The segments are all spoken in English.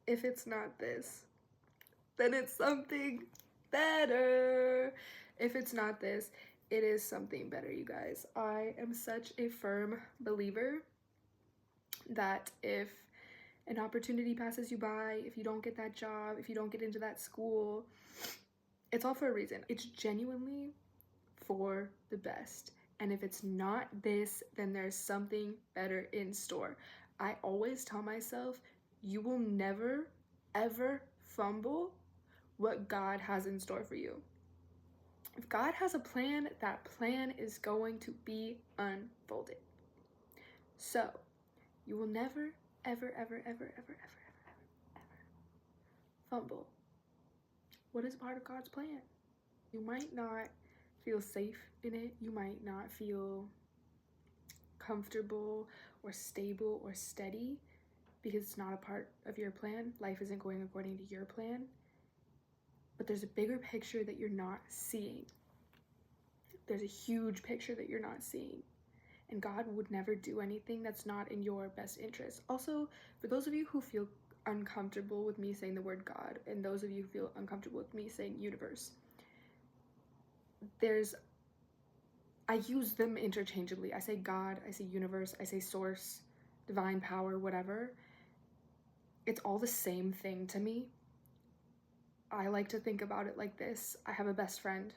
If it's not this, then it's something better. If it's not this, it is something better, you guys. I am such a firm believer that if an opportunity passes you by, if you don't get that job, if you don't get into that school, it's all for a reason. It's genuinely for the best. And if it's not this, then there's something better in store. I always tell myself, you will never, ever fumble what God has in store for you. If God has a plan, that plan is going to be unfolded. So, you will never, ever, ever, ever, ever, ever, ever, ever, ever fumble what is part of God's plan. You might not feel safe in it. You might not feel comfortable or stable or steady because it's not a part of your plan. Life isn't going according to your plan. But there's a bigger picture that you're not seeing. There's a huge picture that you're not seeing. And God would never do anything that's not in your best interest. Also, for those of you who feel uncomfortable with me saying the word God, and those of you who feel uncomfortable with me saying universe, I use them interchangeably. I say God, I say universe, I say source, divine power, whatever. It's all the same thing to me. I like to think about it like this. I have a best friend.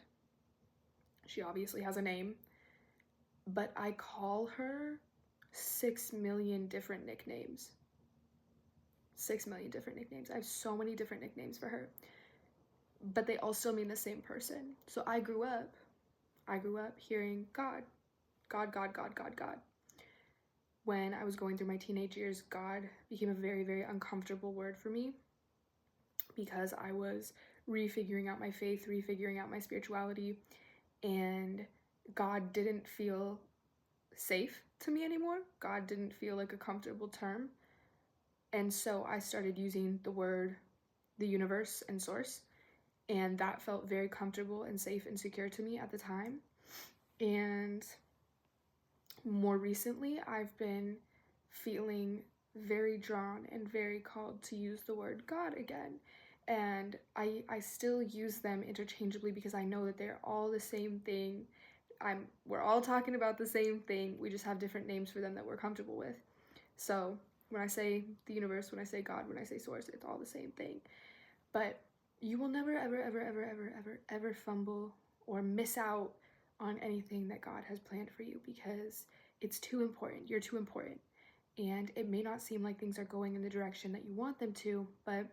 She obviously has a name, but I call her 6 million different nicknames. 6 million different nicknames. I have so many different nicknames for her, but they all still mean the same person. So I grew up hearing God, God, God, God, God, God. When I was going through my teenage years, God became a very, very uncomfortable word for me because I was refiguring out my faith, refiguring out my spirituality, and God didn't feel safe to me anymore. God didn't feel like a comfortable term. And so I started using the word, the universe, and source. And that felt very comfortable and safe and secure to me at the time. And more recently, I've been feeling very drawn and very called to use the word God again. And I still use them interchangeably because I know that they're all the same thing. We're all talking about the same thing. We just have different names for them that we're comfortable with. So when I say the universe, when I say God, when I say source, it's all the same thing. But you will never, ever, ever, ever, ever, ever, ever fumble or miss out on anything that God has planned for you because it's too important. You're too important. And it may not seem like things are going in the direction that you want them to, but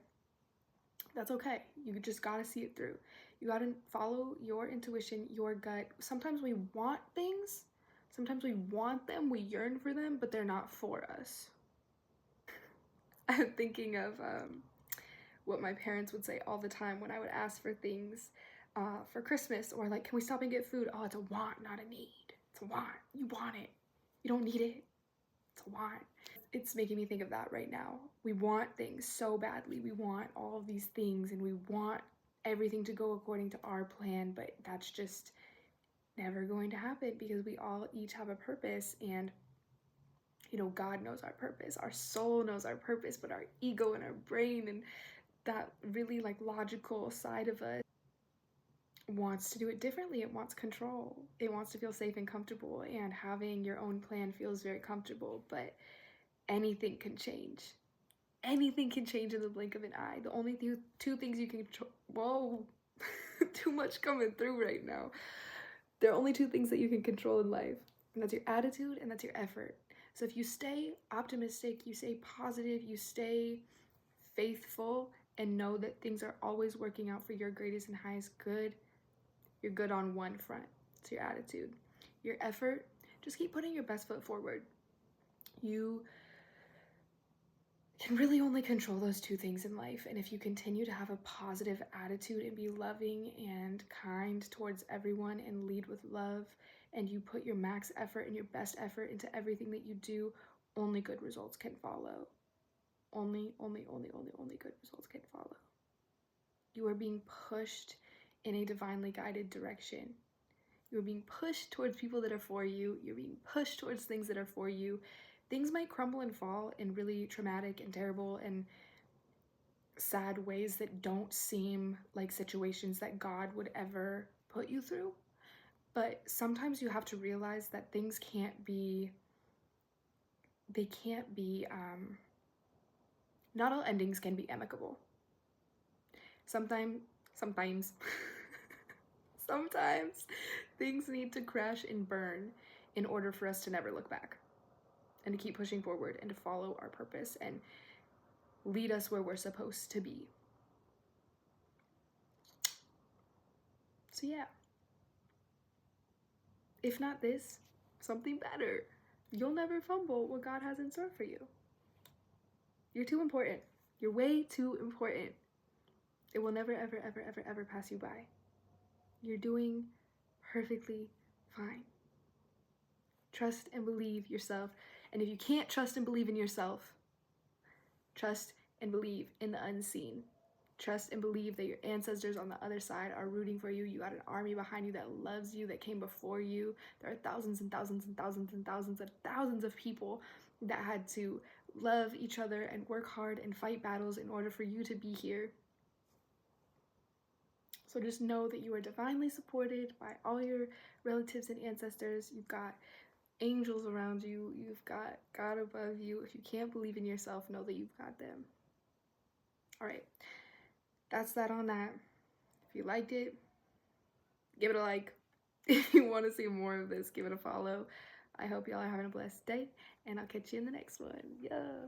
that's okay. You just gotta see it through. You gotta follow your intuition, your gut. Sometimes we want things, sometimes we want them, we yearn for them, but they're not for us. I'm thinking of what my parents would say all the time when I would ask for things for Christmas, or like, can we stop and get food? Oh, it's a want, not a need. It's a want. You want it. You don't need it. It's a want. It's making me think of that right now. We want things so badly. We want all of these things and we want everything to go according to our plan, but that's just never going to happen because we all each have a purpose, and God knows our purpose. Our soul knows our purpose, but our ego and our brain and that really like logical side of us wants to do it differently. It wants control. It wants to feel safe and comfortable, and having your own plan feels very comfortable, but anything can change. Anything can change in the blink of an eye. The only two things you can control. Whoa, too much coming through right now. There are only two things that you can control in life, and that's your attitude and that's your effort. So if you stay optimistic, you stay positive, you stay faithful, and know that things are always working out for your greatest and highest good, you're good on one front. It's your attitude. Your effort, just keep putting your best foot forward. You can really only control those two things in life. And if you continue to have a positive attitude and be loving and kind towards everyone and lead with love, and you put your max effort and your best effort into everything that you do, only good results can follow. Only good results can follow. You are being pushed in a divinely guided direction. You're being pushed towards people that are for you. You're being pushed towards things that are for you. Things might crumble and fall and really traumatic and terrible and sad ways that don't seem like situations that God would ever put you through. But sometimes you have to realize that things can't be, not all endings can be amicable. Sometimes, sometimes, sometimes things need to crash and burn in order for us to never look back and to keep pushing forward and to follow our purpose and lead us where we're supposed to be. So yeah, if not this, something better. You'll never fumble what God has in store for you. You're too important. You're way too important. It will never, ever, ever, ever, ever pass you by. You're doing perfectly fine. Trust and believe yourself. And if you can't trust and believe in yourself, trust and believe in the unseen. Trust and believe that your ancestors on the other side are rooting for you. You got an army behind you that loves you, that came before you. There are thousands and thousands and thousands and thousands and thousands of people that had to love each other and work hard and fight battles in order for you to be here. So just know that you are divinely supported by all your relatives and ancestors. You've got angels around you. You've got God above you. If you can't believe in yourself, know that you've got them. All right. That's that on that. If you liked it, give it a like. If you want to see more of this, give it a follow. I hope y'all are having a blessed day, and I'll catch you in the next one. Yeah.